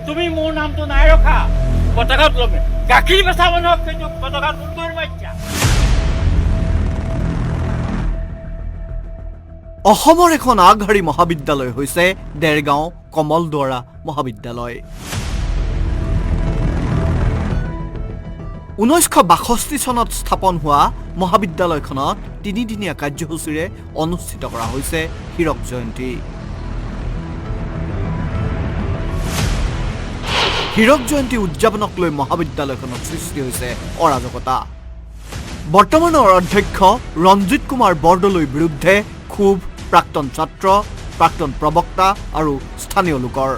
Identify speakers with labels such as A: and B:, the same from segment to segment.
A: তুমি মোৰ নামটো নাই ৰখা পতাকাত লমে গাখীৰ বেচা মানুহক কিন্তু পতাকাত উত্তৰ মাৰিছা
B: অসমৰ এখন আগশাৰী মহাবিদ্যালয় হৈছে দেৰগাঁও কমলদুৱাৰা মহাবিদ্যালয় 1962 চনত স্থাপন হোৱা মহাবিদ্যালয়খনত তিনিদিনীয়া কাৰ্যসূচীৰে অনুষ্ঠিত কৰা হৈছে হীৰক জয়ন্তী হীৰক জয়ন্তী উদযাপনক লৈ মহাবিদ্যালয়খনত সৃষ্টি হৈছে অৰাজকতা বৰ্তমানৰ অধ্যক্ষ ৰঞ্জিত কুমাৰ বৰদলৈৰ বিৰুদ্ধে খুব প্ৰাক্তন ছাত্ৰ প্ৰাক্তন প্ৰবক্তা আৰু স্থানীয় লোকৰ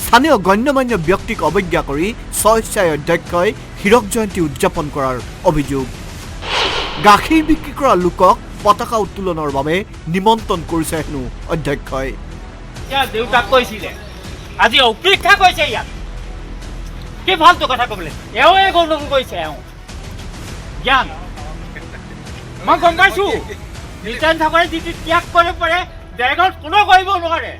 B: স্থানীয় গণ্যমান্য ব্যক্তিক অৱজ্ঞা কৰি স্বেচ্ছাই অধ্যক্ষই হীৰক জয়ন্তী উদযাপন কৰাৰ অভিযোগ গাখীৰ বিক্ৰী কৰা লোকক পতাকা উত্তোলনৰ বাবে নিমন্ত্ৰণ কৰিছে হেনো অধ্যক্ষই
A: দেউতাক কৈছিলে আজি অপেক্ষা কৰিছে ইয়াত কি ভালটো কথা ক'বলৈ এওঁৱে গণ্ডগোল কৰিছে এওঁ জ্ঞান মই গম পাইছো নিতান ঠাকুৰে যিটো ত্যাগ কৰিব পাৰে দেৰগাঁৱত কোনো কৰিব নোৱাৰে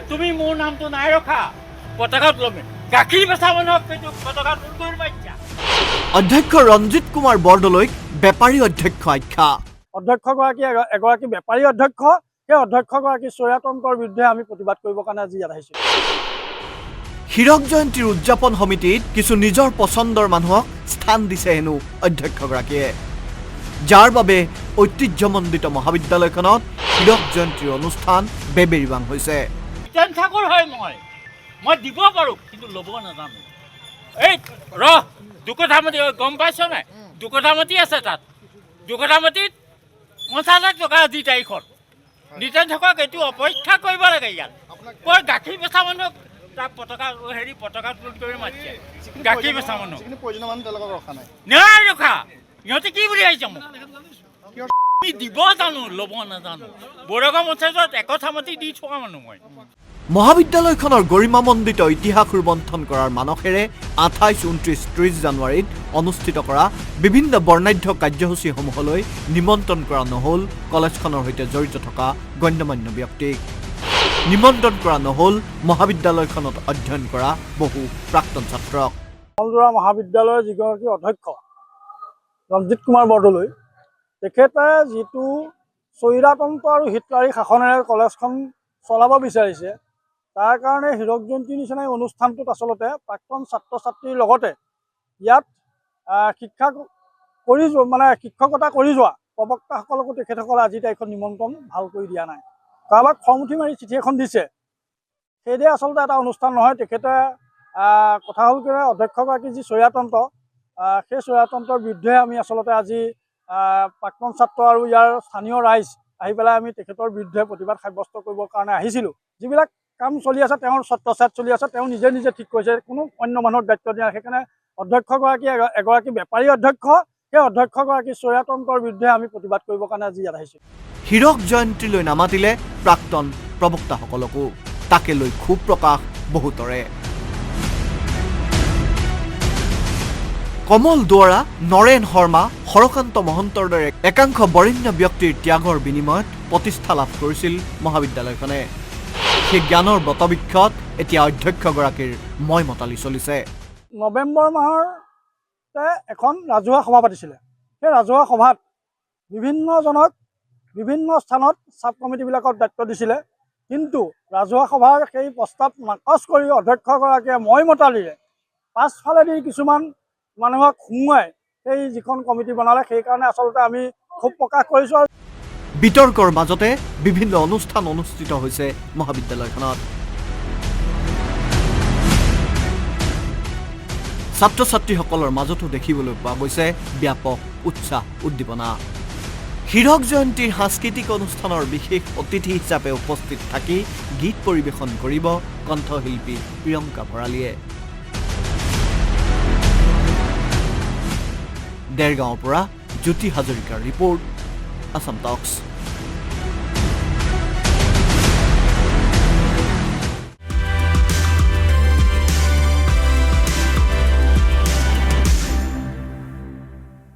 A: তুমি মোৰ নামটো নাই ৰখা পতাকাত লমে গাখীৰ বেচা মানুহক কিন্তু পতাকাত উত্তৰ মাৰিছা
B: অধ্যক্ষ ৰঞ্জিত কুমাৰ বৰদলৈক বেপাৰী অধ্যক্ষ আখ্যা
C: অধ্যক্ষগৰাকী এগৰাকী বেপাৰী অধ্যক্ষ সেই অধ্যক্ষগৰাকী স্বৈৰতন্ত্ৰৰ বিৰুদ্ধে আমি প্ৰতিবাদ কৰিবৰ কাৰণে আজি ইয়াত আহিছোঁ
B: হীৰক জয়ন্তীৰ উদযাপন সমিতিত কিছু নিজৰ পচন্দৰ মানুহক স্থান দিছে হেনো অধ্যক্ষগৰাকীয়ে যাৰ বাবে ঐতিহ্যমণ্ডিত মহাবিদ্যালয়খনত হীৰক জয়ন্তীৰ অনুষ্ঠান বেবেৰিবাং হৈছে
A: নিতান ঠাকুৰ হয় মই দিব পাৰোঁ কিন্তু ল'ব নাজানো এই দুকঠা মাটি গম পাইছ নাই দুকঠা মাটি আছে তাত দুকঠা মাটিত 50,000 টকা আজি তাৰিখত নিতান ঠাকুৰক এইটো অপেক্ষা কৰিব লাগে ইয়াত কৈ গাখীৰ বেচা মানুহক তাক পতাকা পতাকা কৰি মাতিছে গাখীৰ বেচা মানুহ নাই ৰখা সিহঁতে কি বুলি আহিছে মোক দিব জানো ল'ব নাজানো বৰগাঁও পঞ্চায়তত একঠা মাটি দি থকা মানুহ মই
B: মহাবিদ্যালয়খনৰ গৰিমামণ্ডিত ইতিহাস ৰুমন্থন কৰাৰ মানসেৰে 28, 29, 30 জানুৱাৰীত অনুষ্ঠিত কৰা বিভিন্ন বৰ্ণাঢ্য কাৰ্যসূচীসমূহলৈ নিমন্ত্ৰণ কৰা নহ'ল কলেজখনৰ সৈতে জড়িত থকা গণ্যমান্য ব্যক্তিক নিমন্ত্ৰণ কৰা নহ'ল মহাবিদ্যালয়খনত অধ্যয়ন কৰা বহু প্ৰাক্তন ছাত্ৰক
C: কমলদুৱাৰা মহাবিদ্যালয়ৰ যিগৰাকী অধ্যক্ষ ৰঞ্জিত কুমাৰ বৰদলৈ তেখেতে যিটো স্বৈৰতন্ত্ৰ আৰু হিটলাৰী শাসনেৰে কলেজখন চলাব বিচাৰিছে তাৰ কাৰণে হীৰক জয়ন্তী নিচিনা অনুষ্ঠানটোত আচলতে প্ৰাক্তন ছাত্ৰ ছাত্ৰীৰ লগতে ইয়াত শিক্ষকতা কৰি যোৱা প্ৰবক্তাসকলকো তেখেতসকলে আজি তাৰিখত নিমন্ত্ৰণ ভাল কৰি দিয়া নাই কাৰোবাক খং উঠি মাৰি চিঠি এখন দিছে সেইদৰে আচলতে এটা অনুষ্ঠান নহয় তেখেতে কথা হ'ল কি অধ্যক্ষগৰাকী যি স্বৈৰতন্ত্ৰ সেই স্বৈৰতন্ত্ৰৰ বিৰুদ্ধে আমি আচলতে আজি প্ৰাক্তন ছাত্ৰ আৰু ইয়াৰ স্থানীয় ৰাইজ আহি পেলাই আমি তেখেতৰ বিৰুদ্ধে প্ৰতিবাদ সাব্যস্ত কৰিবৰ কাৰণে আহিছিলোঁ যিবিলাক কাম চলি আছে তেওঁৰ ছত্ৰছায়াত চলি আছে তেওঁ নিজে নিজে ঠিক কৰিছে কোনো অন্য মানুহক দায়িত্ব দিয়া সেইকাৰণে অধ্যক্ষগৰাকী এগৰাকী বেপাৰী অধ্যক্ষ সেই অধ্যক্ষগৰাকী স্বৈৰতন্ত্ৰৰ বিৰুদ্ধে আমি প্ৰতিবাদ কৰিবৰ কাৰণে আজি ইয়াত আহিছোঁ
B: হীৰক জয়ন্তীলৈ নামাতিলে প্ৰাক্তন প্ৰবক্তাসকলকো তাকে লৈ ক্ষোভ প্ৰকাশ বহুতৰে কমলদুৱাৰা নৰেন শৰ্মা হৰকান্ত মহন্তৰ দৰে একাংশ বৰেণ্য ব্যক্তিৰ ত্যাগৰ বিনিময়ত প্ৰতিষ্ঠা লাভ কৰিছিল মহাবিদ্যালয়খনে সেই জ্ঞানৰ বটবৃক্ষত এতিয়া অধ্যক্ষগৰাকীৰ মতালি চলিছে
C: নৱেম্বৰ মাহতে এখন ৰাজহুৱা সভা পাতিছিলে সেই ৰাজহুৱা সভাত বিভিন্নজনক বিভিন্ন স্থানত চাব কমিটিবিলাকক দায়িত্ব দিছিলে কিন্তু ৰাজহুৱা সভাৰ সেই প্ৰস্তাৱ নাকচ কৰি অধ্যক্ষগৰাকীয়ে মতালিৰে পাছফালেদি কিছুমান মানুহক সোমোৱাই সেই যিখন কমিটি বনালে সেইকাৰণে আচলতে আমি ক্ষোভ প্ৰকাশ কৰিছোঁ
B: বিতৰ্কৰ মাজতে বিভিন্ন অনুষ্ঠান অনুষ্ঠিত হৈছে মহাবিদ্যালয়খনত ছাত্ৰ ছাত্ৰীসকলৰ মাজতো দেখিবলৈ পোৱা গৈছে ব্যাপক উৎসাহ উদ্দীপনা হীৰক জয়ন্তীৰ সাংস্কৃতিক অনুষ্ঠানৰ বিশেষ অতিথি হিচাপে উপস্থিত থাকি গীত পৰিৱেশন কৰিব কণ্ঠশিল্পী প্ৰিয়ংকা ভৰালীয়ে দেৰগাঁৱৰ পৰা জ্যোতি হাজৰিকাৰ ৰিপৰ্ট আসাম টক্স।